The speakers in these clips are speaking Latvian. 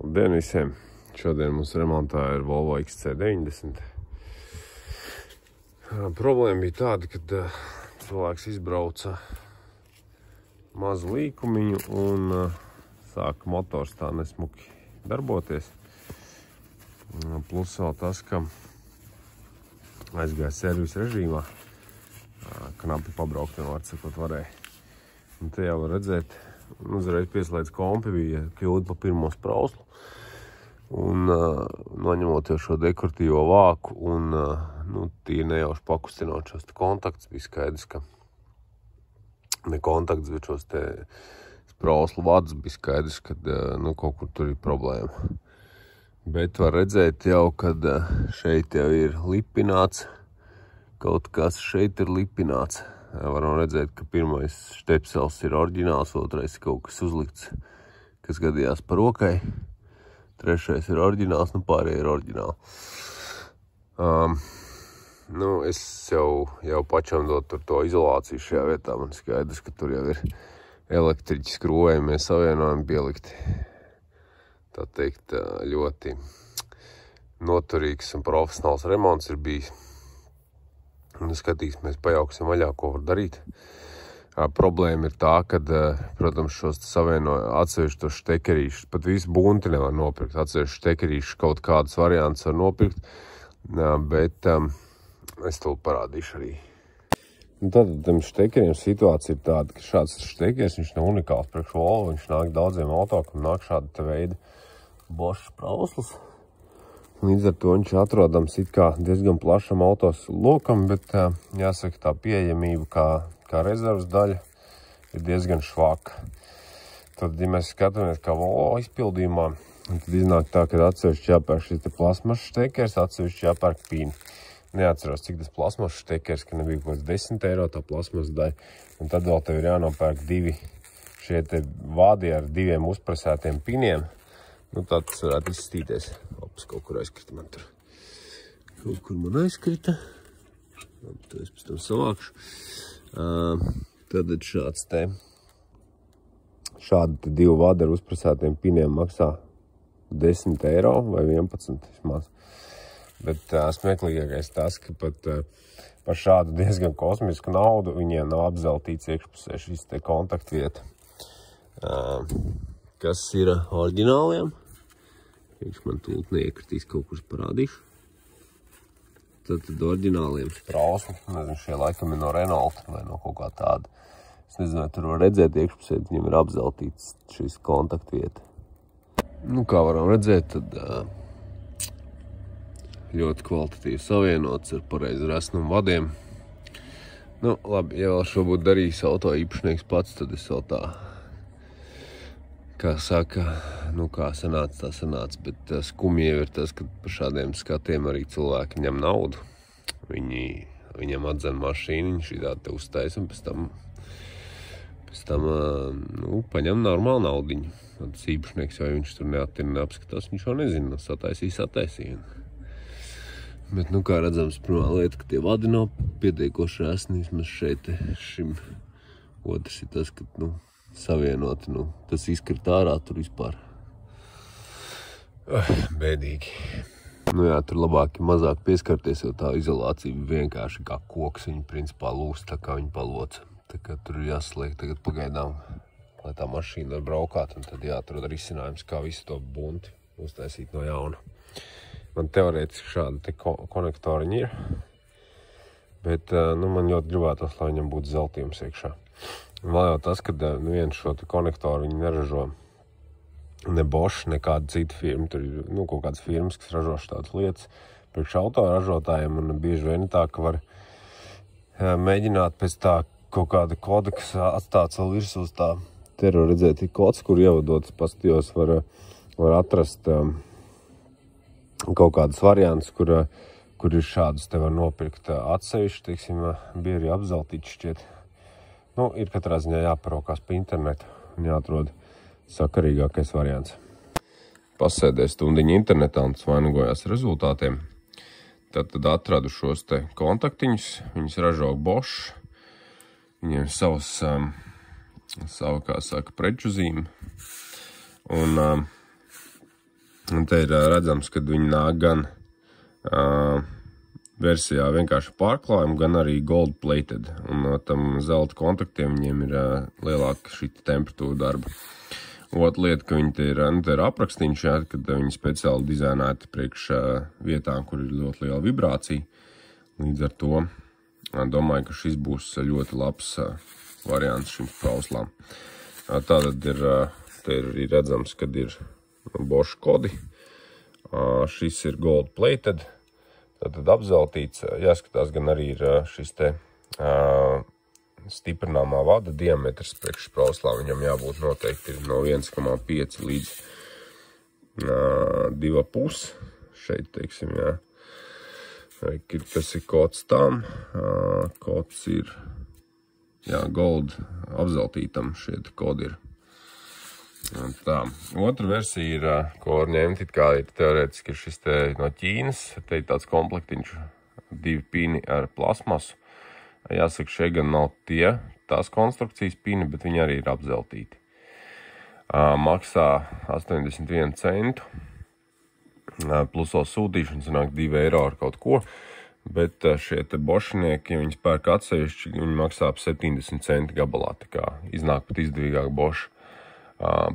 Labdien visiem! Šodien mums remontā ir Volvo XC90. Problēma bija tāda, kad cilvēks izbrauca mazu līkumiņu un sāka motors tā nesmuki darboties. Plus vēl tas, ka aizgāja servisa režīmā, knapi pabraukt, var sakot, varēja. Un te jau var redzēt, uzreiz pieslēdz kompi, bija kļūda pa pirmo sprauslu. Un noņemot jau šo dekoratīvo vāku un tīri nejauši pakustinot šos kontaktus, bija skaidrs, ka ne kontakts, bet šos te sprauslu vadus bija skaidrs, ka kaut kur tur ir problēma. Bet var redzēt jau, kad šeit jau ir lipināts, kaut kas šeit ir lipināts. Varam redzēt, ka pirmais štepsels ir oriģināls, otrais kaut kas uzlikts, kas gadījās pa rokai. Trešais ir oriģināls, pārējie ir oriģināli. Es jau pačam dot tur to izolāciju šajā vietā. Man skaidrs, ka tur jau ir elektriķi skrūvējumie savienojumi pielikti. Tā teikt, ļoti noturīgs un profesionāls remonts ir bijis. Un skatīsimies, pajauksim vaļā, ko var darīt. Problēma ir tā, ka, protams, šos atsevišķos štekerīšus, pat visu bunti nevar nopirkt. Atsevišķus štekerīšus kaut kādas variantas var nopirkt, bet es to parādīšu arī. Tātad tam štekeriem situācija ir tāda, ka šāds štekers, viņš nav unikāls priekš Volvo, viņš nāk daudziem auto, kam nāk šāda te veida Bosch sprauslas. Līdz ar to viņš atrodams it kā diezgan plašam autos lokam, bet jāsaka, tā pieejamība kā rezervas daļa ir diezgan švaka. Tad, ja mēs skatāmies kā Volvo izpildījumā, tad iznāk tā, ka atsevišķi jāpērk šis te plasmašs štekers, atsevišķi jāpērk pīni. Neatceros, cik tas plasmašs štekers, ka nebija kaut kāds 10 eiro tā plasmas daļa. Un tad vēl tev ir jānopērk divi šie te vādi ar diviem uzpresētiem piniem. Tā tas varētu izstīties. Ops, kaut kur aizkrita man tur. Kaut kur man aizkrita. To es pēc tam savākšu. Tad šādi te divi vādi ar uzpresētiem piniem maksā 10 eiro vai 11 vismaz. Bet smieklīgākais tas, ka pat par šādu diezgan kosmisku naudu viņiem nav apzeltīts iekšpusē šis te kontaktvieta. Kas ir oriģināliem? Viņš man tūlīt neiekritīs, kaut kur parādīšu. Tad oriģināliem sprausli, nezinu, šie laikam ir no Renault vai no kaut kā tāda. Es nezinu, vai tur var redzēt iekšpusē, viņiem ir apzeltīts šis kontaktvieta. Kā varam redzēt, tad ļoti kvalitatīvi savienots ar pareizi resnumu vadiem. Labi, ja vēl šo būtu darījis auto īpašnieks pats, tad es vēl tā, kā saka, kā sanāca, tā sanāca, bet skumji jau ir tas, ka par šādiem skatiem arī cilvēki ņem naudu. Viņam atdzen mašīnu, viņš šī tāda uztais un pēc tam paņem normālu naudiņu. Tas īpašnieks, vai viņš tur neapskatās, viņš jau nezina, sataisīja. Bet, kā redzams, pirmā lieta, ka tie vadi nav pietiekoši resni, vismaz šeit šim. Otrs ir tas, ka, savienoti, tas izkrita ārā tur vispār. Bēdīgi. Tur labāk ir mazāk pieskarties, jo tā izolācija vienkārši kā koks, viņa principā lūst, tā kā viņa paloca. Tā kā tur ir jāsliek tagad pagaidām, lai tā mašīna var braukāt, un tad jāatrod risinājums, kā visu to bunti uztaisīt no jauna. Man teorētiski šādi te konektoriņi ir, bet man ļoti gribētos, lai viņam būtu zeltījums iekšā. Un vēl jau tas, ka viens šo te konektoru viņi neražo ne Bosch, nekāda cita firma. Tur ir kaut kādas firmas, kas ražo tādas lietas priekš auto ražotājiem, un bieži vien tā, ka var mēģināt pēc tā kaut kāda koda, kas atstāts vēl virsū uz tā. Te var redzēt, ir kods, kur ievadotas pastījos, var atrast kaut kādas variantas, kur ir šādas te var nopirkt atsevišķi, teiksim, bija arī apzeltīts šķiet. Ir katrā ziņā jāparaukās pa internetu un jāatrod sakarīgākais variants. Pasēdēju stundiņu internetā un tas vainagojās rezultātiem. Tad atradu šos te kontaktiņus, viņus ražo Bosch. Viņiem savu, kā saka, preču zīme. Un Un te ir redzams, kad viņi nāk gan versijā vienkārši pārklājumu, gan arī gold plated. Un no tam zelta kontaktiem viņiem ir lielāka šī temperatūra darba. Otra lieta, ka viņi te ir aprakstīņš, kad viņi speciāli dizainēti priekš vietām, kur ir ļoti liela vibrācija. Līdz ar to domāju, ka šis būs ļoti labs variants šim sprauslām. Tātad te ir redzams, kad ir Bosch kodi. Šis ir gold plated, tātad apzeltīts. Jāskatās, gan arī ir šis te stiprināmā vada diametrs priekš sprauslām. Viņam jābūt noteikti no 1,5 līdz 2,5. Šeit, teiksim, jā. Tas ir kods tam. Kods ir, jā, gold apzeltītam šie kodi ir. Tā. Otra versija ir, ko var ņemt, it kā ir teorētiski šis te no Ķīnas. Te ir tāds komplektiņš, 2 pini ar plasmasu. Jāsaka, šeit gan nav tās konstrukcijas pini, bet viņi arī ir apzeltīti. Maksā 81 centu. Plus vēl sūtīšana sanāk 2 eiro ar kaut ko. Bet šie te bošinieki, ja viņas pērk atsevišķi, viņi maksā ap 70 centi gabalā. Tā kā iznāk pat izdevīgāk boši.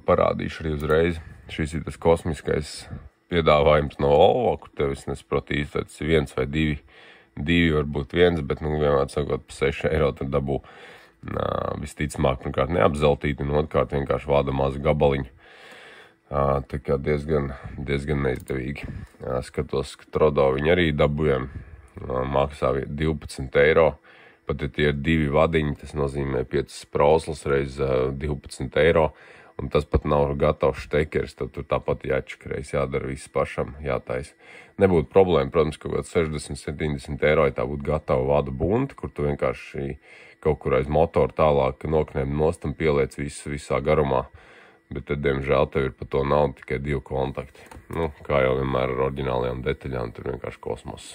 Parādīšu arī uzreiz. Šis ir tas kosmiskais piedāvājums no Volvo, kur tev es nesaprotu īsti, tas ir 1 vai 2. 2 varbūt 1, bet, vienmēr sakot, pa 6 eiro tad dabū visticamāk, pirmkārt neapzeltīti, un otrkārt vienkārši vāda mazu gabaliņu. Tā kā diezgan neizdevīgi. Skatos, ka Trodo viņi arī dabujam, maksā 12 eiro. Pat ja tie ir 2 vadiņi, tas nozīmē 5 sprauslas reiz 12 eiro. Un tas pat nav gatavs štekers, tad tur tāpat jāčakarēs, jādara viss pašam, jātais. Nebūtu problēma, protams, ka 60-70 eiro, ja tā būtu gatava vada bunta, kur tu vienkārši kaut kur aiz motoru tālāk noknēm nost un pieliec visu visā garumā. Bet tad, diemžēl, tev ir par to naudu tikai 2 kontakti. Kā jau vienmēr ar oriģinālajām detaļām, tur vienkārši kosmos.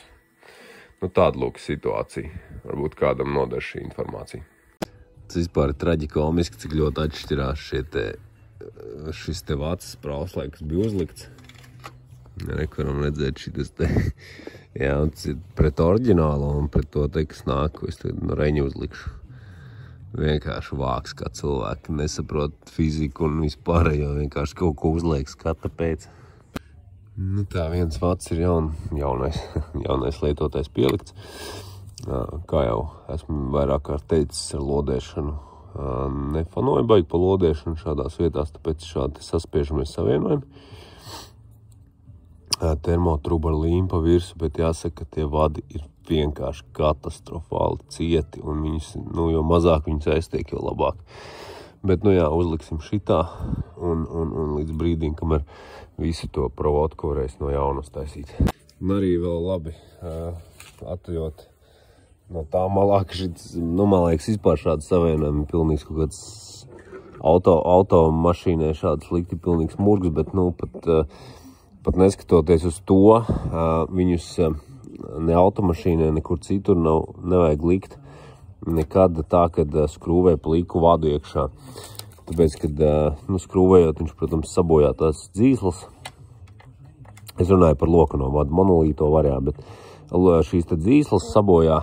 Tāda lūk situācija. Varbūt kādam noder šī informācija. Tas vispār ir traģikomiski, cik ļoti atšķirās šis te vācis sprauslē, kas bija uzlikts. Varam redzēt šitas te. Jā, un tas ir pret oriģinālo un pret to te, kas nāk, ko es tagad no reņa uzlikšu. Vienkārši vāks, kā cilvēki nesaprot fiziku un vispārējo, vienkārši kaut ko uzliek skata pēc. Tā viens vats ir jaunais lietotais pielikts. Kā jau esmu vairāk kārt teicis ar lodēšanu, nefanoju baigi pa lodēšanu šādās vietās, tāpēc šādi saspiežamies savienojumi. Termotruba ar līmu pa virsu, bet jāsaka, ka tie vadi ir vienkārši katastrofāli cieti, un viņus, jo mazāk viņus aiztiek, jo labāk. Bet, uzliksim šitā, un līdz brīdim, kamēr visu to provotku varēs no jauna taisīt. Un arī vēl labi atjot no tā malā, ka šis, man liekas, vispār šāds savienojumi pilnīgs kaut kāds automašīnai šāds slikti pilnīgs murgs, bet, pat neskatoties uz to, viņus ne automašīnai, nekur citur nevajag likt nekad tā, kad skrūvē pliku vadu iekšā. Tāpēc, kad skrūvējot, viņš, protams, sabojā tās dzīslas. Es runāju par lokano vadu, monolīto variā, bet šīs te dzīslas sabojā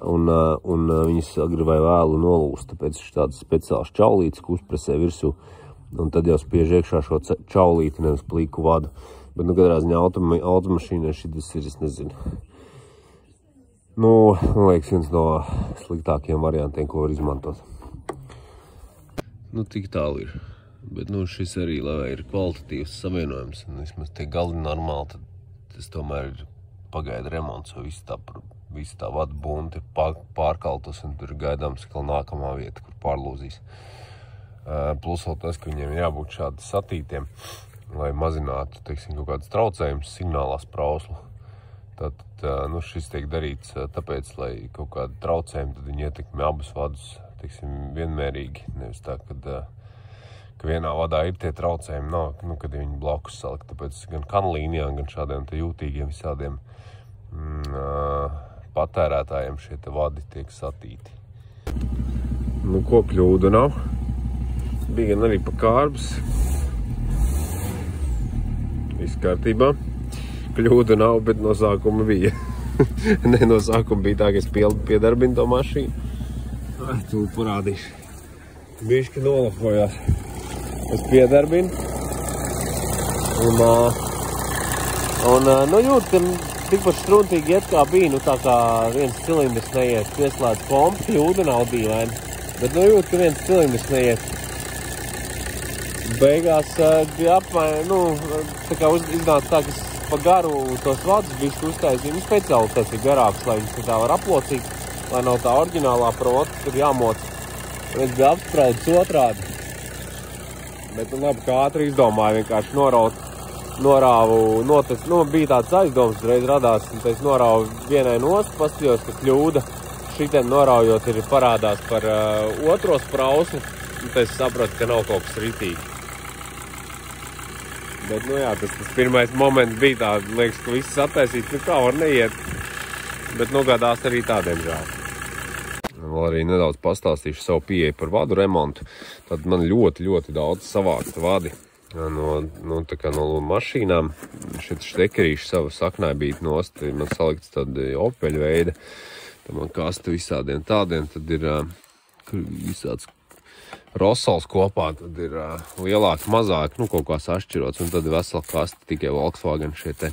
un viņas agri vai vēlu nolūst. Tāpēc ir tāds speciāls čaulītis, ko uzpresē virsū, un tad jau spiež iekšā šo čaulīti, nevis pliku vadu. Bet, katrā ziņā automašīnai šitas ir, es nezinu. Man liekas, viens no sliktākajiem variantiem, ko var izmantot. Tik tālu ir. Bet, šis arī, lai ir kvalitatīvs savienojums, un vismaz tie gali normāli, tad tas tomēr ir pagaida remonts, jo visa tā vada bunta ir pārkaltus, un tur ir gaidāms, ka nākamā vieta, kur pārlūzīs. Plus vēl tas, ka viņiem jābūt šādi satītiem, lai mazinātu, teiksim, kaut kādas traucējumus signālā sprauslu. Tad šis tiek darīts tāpēc, lai kaut kādi traucējumi, tad viņi ietekmē abus vadus, teiksim, vienmērīgi. Nevis tā, ka vienā vadā ir tie traucējumi, nav, kad viņi blakus salikt. Tāpēc gan kanalīnijām, gan šādiem te jūtīgiem visādiem patērētājiem šie te vadi tiek satīti. Ko kļūda nav? Bija gan arī pa kārbs. viss kārtībā. Kļūda nav, bet no sākuma bija. Ne, no sākuma bija tā, ka es piedarbinu to mašīnu. Tu parādīšu. Bišķi nolapojās. Es piedarbinu. Un nu jūt, ka tikpat struntīgi iet kā bija, nu tā kā viens cilindrs neiet, pieslēdz kompu, kļūda nav dīvaini. Bet nu jūt, ka viens cilindrs neiet. Beigās apmēram, nu, tā kā iznāca tā, ka es pa garu tos vadus bišķi uztaisīju. Nu, speciāli tas ir garāks, lai viņas tā var aplocīt, lai nav tā oriģinālā prota, tur jāmoc. Un es biju apspraudis otrādi. Bet nu labi, kā ātri izdomāju, vienkārši norāvu, bija tāds aizdoms, reiz radās, un es norāvu vienai nost, paskatījos, ka kļūda šitien noraujot ir parādās par otro sprausli, un es sapratu, ka nav kaut kas ritīgi. Bet, nu jā, tas pirmais moments bija tā, liekas, ka viss attaisīts, nu kā var neiet, bet nogādās arī tādiem žēl. Vēl arī nedaudz pastāstīšu savu pieeju par vadu remontu. Tad man ļoti daudz savākta vadi no mašīnām. Šeit štekerīši sava saknai bija nost, man salikts tādi opeļu veida. Tad man kasta visādiem tādiem, tad ir visāds Rosals kopā, tad ir lielāki, mazāki, nu kaut kā sašķirots, un tad ir vesela kasta tikai Volkswagen šie te.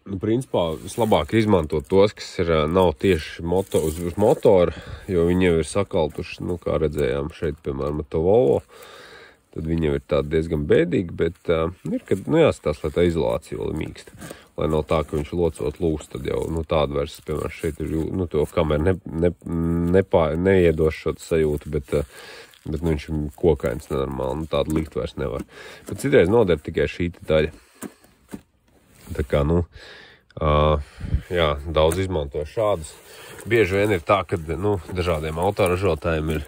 Nu, principā, vislabāk izmantot tos, kas nav tieši uz motora, jo viņi jau ir sakaltuši, nu, kā redzējām šeit, piemēram, to Volvo. Tad viņi jau ir tādi diezgan bēdīgi, bet ir, kad, nu, jāskatās, lai tā izolācija vēl mīksta. Lai nav tā, ka viņš locot lūst, tad jau, nu, tāda vairs, piemēram, šeit ir, nu, to kamēr neiedos šo sajūtu, bet nu, viņš ir kokains nenormāli, nu, tādu likt vairs nevar. Bet citreiz noder tikai šī daļa. Tā kā, nu, jā, daudz izmanto šādus. Bieži vien ir tā, ka, nu, dažādiem autoražotājiem ir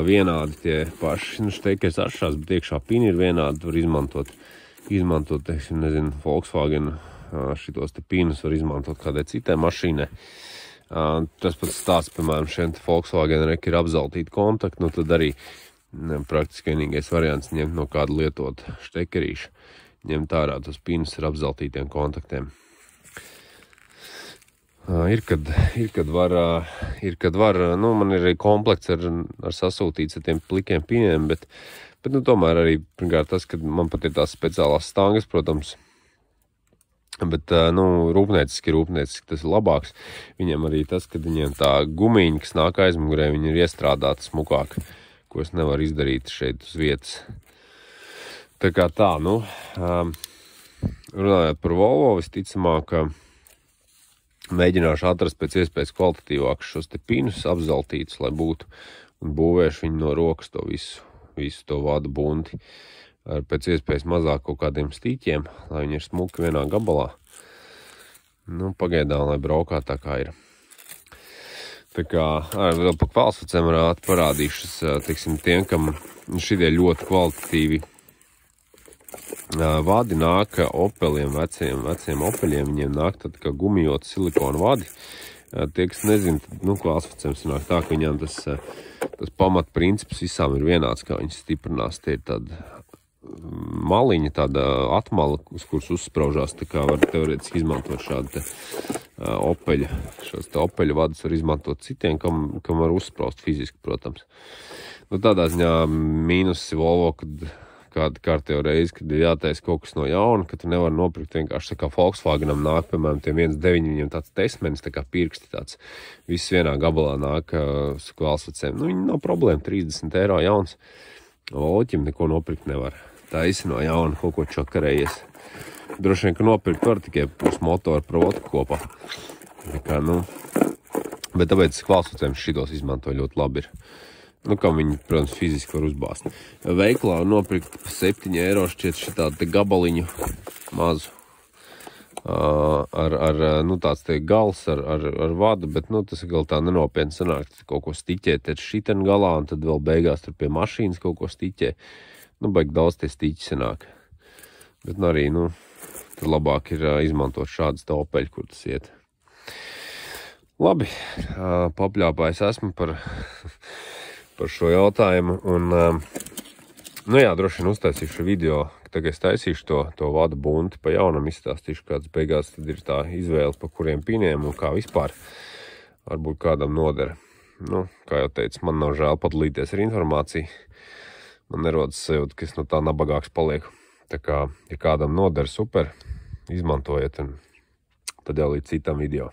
vienādi tie paši, nu, šteikais atšķirās, bet iekšā pini ir vienādi, var izmantot, teiksim, nezinu, Volkswagen šitos te pinus var izmantot kādai citai mašīnai. Tas pats stāsts, piemēram, šiem Volkswagen ir apzeltīti kontakti, nu, tad arī praktiski vienīgais variants ņemt no kāda lietot štekerīša. Ņemt ārā tos pinus ar apzeltītiem kontaktiem. Ir, kad var, nu, man ir arī komplekts ar sasūtīts ar tiem plikiem piniem, bet nu, tomēr arī, pirmkārt, tas, ka man pat ir tās speciālās stangas, protams, bet, nu, rūpnieciski tas ir labāks. Viņiem arī tas, ka viņiem tā gumiņa, kas nāk aizmugurē, viņi ir iestrādāti smukāk, ko es nevaru izdarīt šeit uz vietas. Tā kā tā, nu, runājot par Volvo, visticamāk, mēģināšu atrast pēc iespējas kvalitatīvākus šos te pinus apzeltītus, lai būtu, un būvēšu viņu no rokas to visu to vadu bunti ar pēc iespējas mazāk kaut kādiem stīķiem, lai viņi ir smuki vienā gabalā. Nu, pagaidām, lai braukā tā kā ir. Tā kā, vēl pa kvalificēm parādīšas, teiksim, tiem, kam šitie ļoti kvalitatīvi vadi nāk opeliem, veciem opeļiem, viņiem nāk tad kā gumijot silikonu vadi. Tie, kas nezina, nu, klasificējums nāk tā, ka viņām tas pamatprincips visām ir vienāds, kā viņas stiprinās. Tie ir tāda maliņa, tāda atmala, uz kuras uzspraužās, tā kā var teorētiski izmantot šādu te opeļu. Šos te opeļu vadus var izmantot citiem, kam var uzspraust fiziski, protams. Nu, tādā ziņā mīnusi Volvo, kad kāda kārtējo reizi, kad ir jātaisa kaut kas no jauna, ka tu nevar nopirkt vienkārši tā kā Volkswagenam nāk, piemēram, tiem 1.9, viņiem tāds tesmenis, tā kā pirksti tāds, viss vienā gabalā nāk uz kvalificēm. Nu, viņi nav problēma, 30 eiro jauns. Oļķim neko nopirkt nevar. Taisi no jauna, kaut ko čakarējies. Droši vien, ka nopirkt var tikai pus motoru provotu kopā. Tā kā, nu, bet tāpēc kvalificējums šitos izmanto ļoti labi ir. Nu, kam viņi, protams, fiziski var uzbāzt. Veiklā nopirkt 7 eiro šķiet šitādu te gabaliņu mazu. Nu, tāds te gals ar vadu, bet, nu, tas gal tā nenopietni sanāk, kaut ko stiķēt šiten galā, un tad vēl beigās tur pie mašīnas kaut ko stiķē. Nu, baigi daudz tie stiķi sanāk. Bet, nu, arī, nu, tad labāk ir izmantot šādas te opeļi, kur tas iet. Labi, papļāpājis esmu par šo jautājumu, un Nu jā, droši vien uztaisīšu video, tagad es taisīšu to vadu bunti pa jaunam, izstāstīšu, kāds beigās tad ir tā izvēle, pa kuriem piniem un kā vispār varbūt kādam nodara. Nu, kā jau teicu, man nav žēl padalīties ar informāciju. Man nerodas sajūta, ka es no tā nabagāks palieku. Tā kā, ja kādam nodara super, izmantojiet un tad jau līdz citam video.